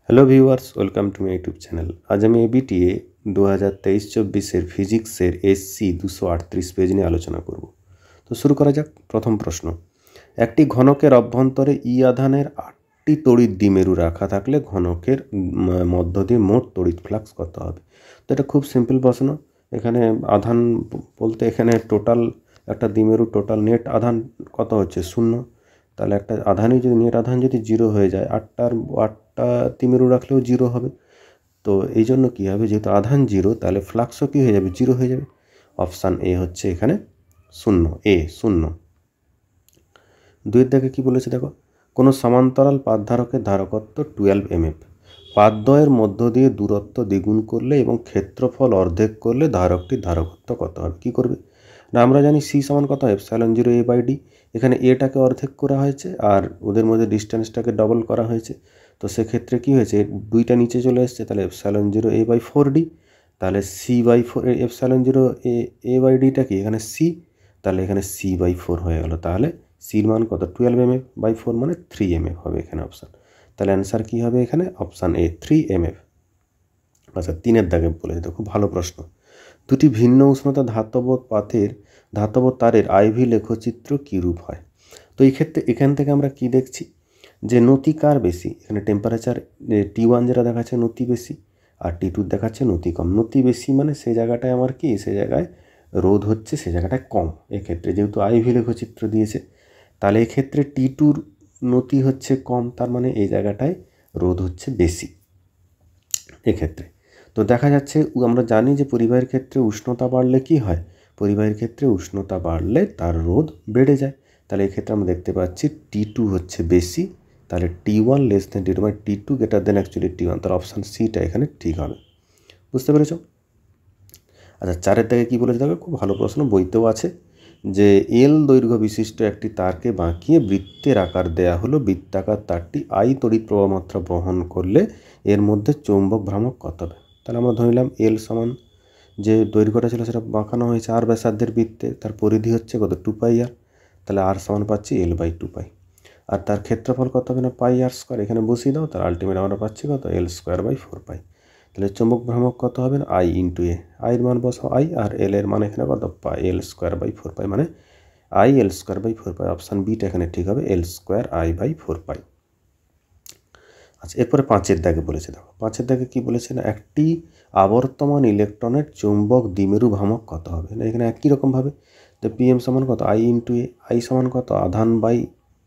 Hello viewers, welcome to my YouTube channel. আজ আমি ABTA 2023-24 ফিজিক্সের এসসি 238 পেজ নিয়ে আলোচনা করব। তো শুরু করা যাক। প্রথম প্রশ্ন, একটি ঘনকের অভ্যন্তরে ই আধানের 8টি তড়িৎ দ্বিমেরু রাখা থাকলে ঘনকের মধ্য দিয়ে মোট তড়িৎ ফ্লাক্স কত হবে? তো এটা খুব সিম্পল প্রশ্ন। এখানে আধান বলতে এখানে টোটাল একটা দ্বিমেরু টোটাল নেট আধান কত হচ্ছে? 0। তাহলে একটা আধানই যদি নেট আধান যদি 0 হয়ে যায়, আটটা দ্বিমেরু রাখলেও 0 হবে। তো এই জন্য কী হবে, যেহেতু আধান 0 তাহলে ফ্লাক্সও কী হয়ে যাবে? 0 হয়ে যাবে। অপশান এ হচ্ছে এখানে 0, এ 0। দুইয়ের দাগে কী বলেছে দেখো, কোনো সমান্তরাল পাতধারকের ধারকত্ব 12 mm, পাতদ্বয়ের মধ্য দিয়ে দূরত্ব দ্বিগুণ করলে এবং ক্ষেত্রফল অর্ধেক করলে ধারকটির ধারকত্ব কত হবে? কী করবে না, আমরা জানি সি সমান কত হয়? ε0 a/d। এখানে এটাকে অর্ধেক করা হয়েছে আর ওদের মধ্যে ডিস্টেন্সটাকে ডবল করা হয়েছে। তো সেক্ষেত্রে কী হয়েছে, দুইটা নিচে চলে এসছে, তাহলে ε0 a/4d। তাহলে c/4 ε0 a/dটা কি এখানে c, তাহলে এখানে c/4 হয়ে গেল। তাহলে সির মান কত? 12 mm/4 মানে 3 mm হবে এখানে অপশান। তাহলে অ্যান্সার কী হবে এখানে? Option A 3 mm। আচ্ছা, 3-এর দাগে বলেছে, দেখো ভালো প্রশ্ন। দুটি ভিন্ন উষ্ণতা ধাতব তারের আইভি লেখচিত্র কীরূপ হয়? তো এই ক্ষেত্রে এখান থেকে আমরা কি দেখছি যে নতি কার বেশি? এখানে টেম্পারেচার T1 যেটা দেখাচ্ছে নতি বেশি, আর T2 দেখাচ্ছে নতি কম। নতি বেশি মানে সেই জায়গাটায় আমার কি, সে জায়গায় রোধ হচ্ছে, সে জায়গাটায় কম। এক্ষেত্রে যেহেতু আইভি লেখচিত্র দিয়েছে, তাহলে এক্ষেত্রে T2-র নতি হচ্ছে কম, তার মানে এই জায়গাটায় রোধ হচ্ছে বেশি এক্ষেত্রে। তো দেখা যাচ্ছে, আমরা জানি যে পরিবাহীর ক্ষেত্রে উষ্ণতা বাড়লে কি হয়? পরিবাহীর ক্ষেত্রে উষ্ণতা বাড়লে তার রোধ বেড়ে যায়। তাহলে এক্ষেত্রে আমরা দেখতে পাচ্ছি T2 হচ্ছে বেশি, তাহলে T1 লেস দেন T2 মানে T2 greater than actually T1। তার অপশান সিটা এখানে ঠিক হবে। বুঝতে পেরেছ? আচ্ছা, 4-এর দাগে কী বলেছে দেখো, খুব ভালো প্রশ্ন, বইতেও আছে যে এল দৈর্ঘ্য বিশিষ্ট একটি তারকে বাঁকিয়ে বৃত্তের আকার দেয়া হলো। বৃত্তাকার তারটি আই তড়িৎ প্রবাহ মাত্রা বহন করলে এর মধ্যে চৌম্বক ভ্রামক কত হবে? তাহলে আমরা ধরে নিলাম এল সমান যে দৈর্ঘ্যটা ছিল সেটা বাঁকানো হয়েছে আর ব্যাসার্ধের বৃত্তে, তার পরিধি হচ্ছে কত? 2πr। তাহলে আর সমান পাচ্ছি L/2π। আর তার ক্ষেত্রফল কত হবে না? πr²। এখানে বসিয়ে দাও, তার আলটিমেট আমরা পাচ্ছি কত? L²/4π। তাহলে চৌম্বক ভ্রামক কত হবে না? I × a। আইয়ের মান বসাও I, আর এল এর মান এখানে কত? L²/4π মানে I L²/4π। অপশান বিটা এখানে ঠিক হবে, L²I/4π। আচ্ছা, এরপরে 5-এর দাগে বলেছে দেখো, 5-এর দাগে কী বলেছে না, একটি আবর্তমান ইলেকট্রনের চৌম্বক দ্বিমেরু ভ্রামক কত হবে? না এখানে একই রকমভাবে তো PM সমান কত? I × a। I সমান কত? আধান বাই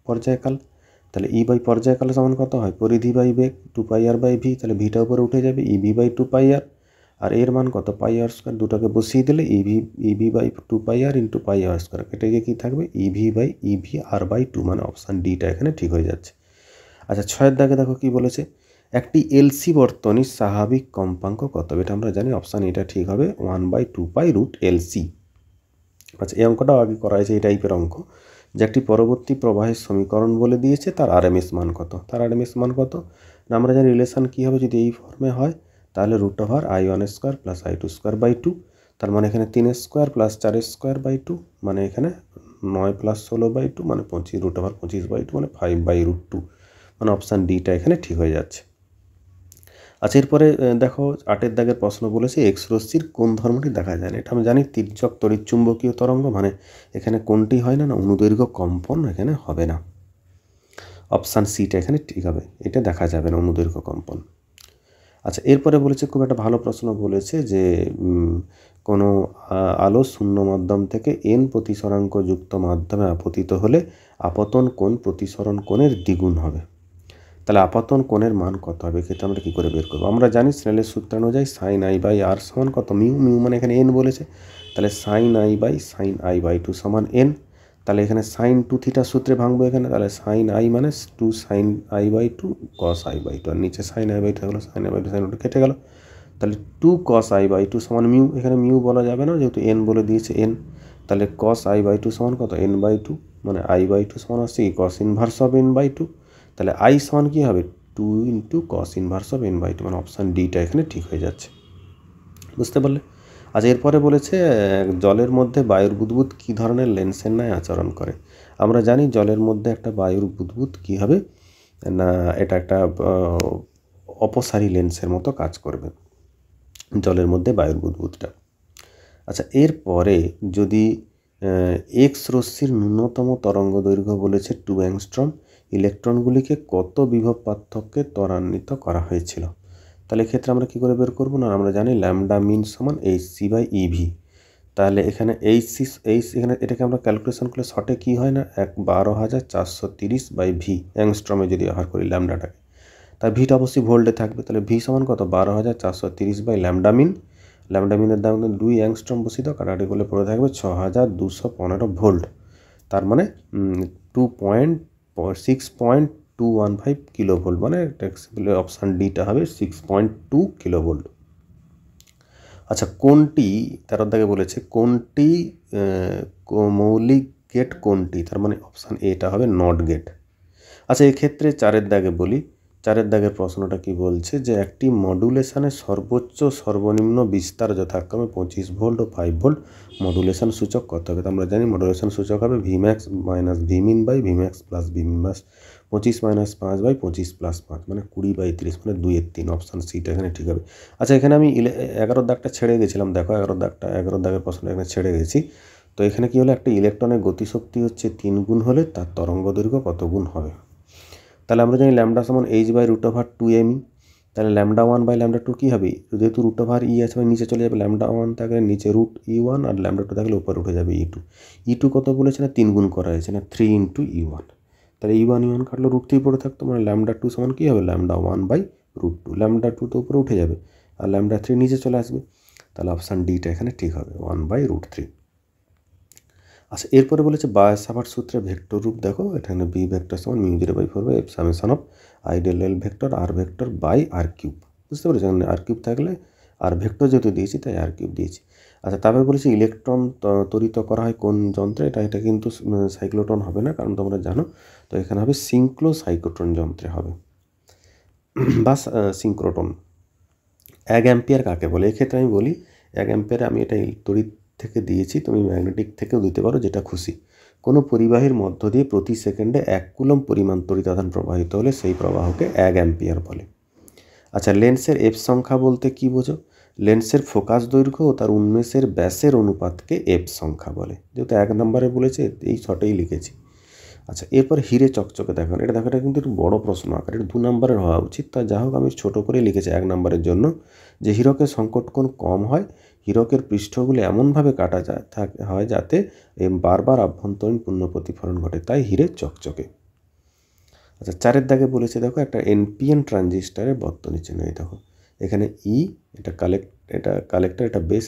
পর্যায়কাল। তাহলে E/পর্যায়কাল সমান কত হয়? পরিধি বাই বেগ 2πr/v। তাহলে ভিটা উপরে উঠে যাবে, EV/2πr। আর এর মান কত? πr²। দুটোকে বসিয়ে দিলে EV/2πr × πr²। কেটে গিয়ে কী থাকবে? EV/EVr/2 মানে অপশান ডিটা এখানে ঠিক হয়ে যাচ্ছে। আচ্ছা, 6-এর দাগে দেখো কী বলেছে, একটি এলসি বর্তনীর স্বাভাবিক কম্পাঙ্ক কত? এটা আমরা জানি, অপশান এটা ঠিক হবে 1/2π√LC। আচ্ছা, এই অঙ্কটাও আগে করা হয়েছে, এই টাইপের অঙ্ক, যে একটি পরবর্তী প্রবাহের সমীকরণ বলে দিয়েছে, তার আরএমএস মান কত? তার আরএমএস মান কত না, আমরা জানি রিলেশান কী হবে যদি এই ফর্মে হয়, তাহলে √I1² + I2²/2। তার মানে এখানে 3² + 4²/2 মানে এখানে 9 + 16/2 মানে 25 √25/2 মানে 5/√2 মানে অপশান ডিটা এখানে ঠিক হয়ে যাচ্ছে। আচ্ছা, এরপরে দেখো 8-এর দাগের প্রশ্ন বলেছে এক্স রশ্মির কোন ধর্মটি দেখা যায় না? এটা আমি জানি তির্যক তড়িৎচুম্বকীয় তরঙ্গ, মানে এখানে কোনটি হয় না, অনুদৈর্ঘ্য কম্পন এখানে হবে না। অপশান সিটা এখানে ঠিক হবে, এটা দেখা যাবে না অনুদৈর্ঘ্য কম্পন। আচ্ছা, এরপরে বলেছে খুব একটা ভালো প্রশ্ন বলেছে যে কোনো আলো শূন্য মাধ্যম থেকে n প্রতিসরাঙ্ক যুক্ত মাধ্যমে আপতিত হলে আপতন কোণ প্রতিসরণ কোণের দ্বিগুণ হবে। তাহলে আপতন কোণের মান কত হবে? এক্ষেত্রে আমরা কী করে বের করবো? আমরা জানি স্নেলের সূত্র অনুযায়ী sin I/r সমান কত? মিউ মানে এখানে n বলেছে, তাহলে sin I/sin I/2 সমান n। তাহলে এখানে sin 2θ সূত্রে ভাঙবো এখানে, তাহলে sin I মানে 2 sin I/2 cos I/2, আর নিচে sin I/2 থাকলো, sin I/2 sin I/2 কেটে গেল। তাহলে 2 cos I/2 সমান মিউ। এখানে মিউ বলা যাবে না যেহেতু n বলে দিয়েছে n। তাহলে cos I/2 সমান কত? n/2 মানে I/2 সমান আসছে কি? cos inverse of n/2। তাহলে I সমান কী হবে? 2 × cos ইনভার্স অফ n/2 মানে অপশান ডিটা এখানে ঠিক হয়ে যাচ্ছে। বুঝতে পারলে? আচ্ছা, এরপরে বলেছে জলের মধ্যে বায়ুর বুদবুদ কী ধরনের লেন্সের ন্যায় আচরণ করে? আমরা জানি জলের মধ্যে একটা বায়ুর বুদবুদ কী হবে না, এটা একটা অপসারী লেন্সের মতো কাজ করবে জলের মধ্যে বায়ুর বুদবুদটা। আচ্ছা, এরপরে যদি এক্স রশ্মির ন্যূনতম তরঙ্গ দৈর্ঘ্য বলেছে 2 অ্যাংস্ট্রম, ইলেকট্রনগুলিকে কত বিভব পার্থক্যে ত্বরান্বিত করা হয়েছিল? তাহলে এক্ষেত্রে আমরা কী করে বের করবো? না, আমরা জানি ল্যামডা মিন সমান hc/ev। তাহলে এখানে এখানে এটাকে আমরা ক্যালকুলেশন করলে শর্টে কী হয় না, 12,430/v অ্যাংস্ট্রমে যদি ব্যবহার করি ল্যামডাটাকে, তার ভিটা অবশ্যই ভোল্টে থাকবে। তাহলে ভি সমান কত? 12,430/ল্যামডা মিন। ল্যামডা মিনের দাম 2 অ্যাংস্ট্রম বসিত, কাটাকাটি করলে পড়ে থাকবে 6,215 ভোল্ট। তার মানে 6.215 কিলোভোল্ট, মানে অপশান ডিটা হবে 6.2 কিলোভোল্ট। আচ্ছা, কোনটি 13 দাগে বলেছে কোনটি মৌলিক গেট কোনটি? তার মানে অপশান এটা হবে নট গেট। আচ্ছা, এক্ষেত্রে 4 দাগে বলি, 4 দাগের প্রশ্নটা কি বলছে যে একটি মডুলেশনের সর্বোচ্চ সর্বনিম্ন বিস্তার যথাক্রমে 25 ভোল্ট ও 5 ভোল্ট, মডুলেশন সূচক কত হবে? আমরা জানি মডুলেশন সূচক হবে V max minus V min by V max plus V min, বাস 25 মাইনাস 5 বাই 25 প্লাস 5, মানে 20/30, মানে 2/3। অপশান সিটা এখানে ঠিক হবে। আচ্ছা, এখানে আমি 11 দাগটা ছেড়ে গেছিলাম, দেখো 11 দাগের প্রশ্নটা এখানে ছেড়ে গেছি। তো এখানে কি হলো, একটা ইলেকট্রনের গতিশক্তি হচ্ছে 3 গুণ হলে তার তরঙ্গ দৈর্ঘ্য কত গুণ হবে? তাহলে আমরা জানি ল্যামডা সমান h/√2me। তাহলে ল্যামডা 1/2 কী হবে? যেহেতু √e আছে, নিচে চলে যাবে, ল্যামডা 1 থাকলে নিচে √e1, আর ল্যামডা 2 থাকলে উপরে উঠে যাবে e2। e2 কত বলেছে না, 3 গুণ করা হয়েছে না, 3 × e1। তাহলে e1 কাটলে √3 পড়ে থাকতো, মানে ল্যামডা 2 সমান কী হবে? ল্যামডা 1/√2। ল্যামডা 2 তো উপরে উঠে যাবে, আর ল্যামডা 3 নিচে চলে আসবে। তাহলে অপশান ডিটা এখানে ঠিক হবে, 1/√3। আচ্ছা, এরপরে বলেছে বায়-সাভার্ট সূত্রে ভেক্টর রূপ দেখো। এখানে বি ভেক্টর সমান μ0/4 summation of I d L vector r vector by r cube. বুঝতে পেরেছি? এখানে আর কিউব থাকলে আর ভেক্টর যেহেতু দিয়েছি তাই আর কিউব দিয়েছি। আচ্ছা, তারপরে বলেছি ইলেকট্রন ত্বরিত করা হয় কোন যন্ত্রে? এটা কিন্তু সাইক্লোট্রন হবে না, কারণ তোমরা জানো। তো এখানে হবে সিঙ্ক্লোসাইক্লোট্রন যন্ত্রে হবে, বা সিঙ্ক্রোটন। 1 অ্যাম্পিয়ার কাকে বলে? এক্ষেত্রে আমি বলি 1 অ্যাম্পিয়ারে আমি এটা তড়িৎ থেকে দিয়েছি, তুমি ম্যাগনেটিক থেকেও দিতে পারো, যেটা খুশি। কোনো পরিবাহীর মধ্য দিয়ে প্রতি সেকেন্ডে 1 কুলম্ব পরিমাণ তড়িৎ আধান প্রবাহিত হলে সেই প্রবাহকে 1 অ্যাম্পিয়ার বলে। আচ্ছা, লেন্সের এফ সংখ্যা বলতে কি বোঝো? লেন্সের ফোকাস দৈর্ঘ্য ও তার উন্মেষের ব্যাসের অনুপাতকে এফ সংখ্যা বলে। যেহেতু 1 নম্বরে বলেছে, এই শর্টেই লিখেছি। আচ্ছা, এরপর হিরে চকচকে দেখো। এটা দেখো, এটা কিন্তু একটু বড় প্রশ্ন আকার, এটা 2 নম্বরের হওয়া উচিত। তা যা হোক, আমি ছোটো করে লিখেছি 1 নম্বরের জন্য, যে হীরকের সংকটকোণ কম হয়, হীরকের পৃষ্ঠগুলি এমনভাবে কাটা হয় যাতে বারবার আভ্যন্তরীণ পূর্ণ প্রতিফলন ঘটে, তাই হিরে চকচকে। আচ্ছা, 4 দাগে বলেছে দেখো, একটা এনপিএন ট্রানজিস্টারের বর্তনী চিহ্ন। এই দেখো, এখানে ই, এটা কালেক্টর, এটা বেস,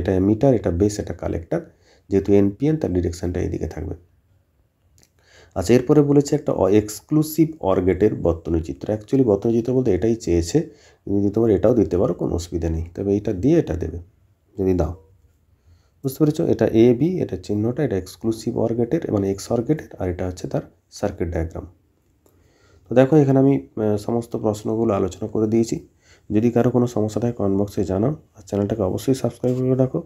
এটা এমিটার, এটা বেস, এটা কালেক্টর। যেহেতু এনপিএন, তার ডিরেকশানটা এইদিকে থাকবে। আচ্ছা, এরপরে বলেছে একটা এক্সক্লুসিভ অর গেটের বর্তনী চিত্র। অ্যাকচুয়ালি বর্তনী চিত্র বলতে এটাই চেয়েছে, যদি তোমরা এটাও দিতে পারো, কোনো অসুবিধা নেই, তবে এইটা দিয়ে এটা দেবে যদি দাও। বুঝতে পেরেছো? এটা এ বি, এটা চিহ্নটা, এটা এক্সক্লুসিভ অর গেটের, মানে এক্স অর গেটের, আর এটা হচ্ছে তার সার্কিট ডায়াগ্রাম। তো দেখো, এখানে আমি সমস্ত প্রশ্নগুলো আলোচনা করে দিয়েছি। যদি কারো কোনো সমস্যা থাকে কমেন্ট বক্সে জানাও, আর চ্যানেলটাকে অবশ্যই সাবস্ক্রাইব করে রাখো।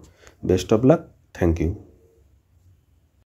Best of luck, thank you.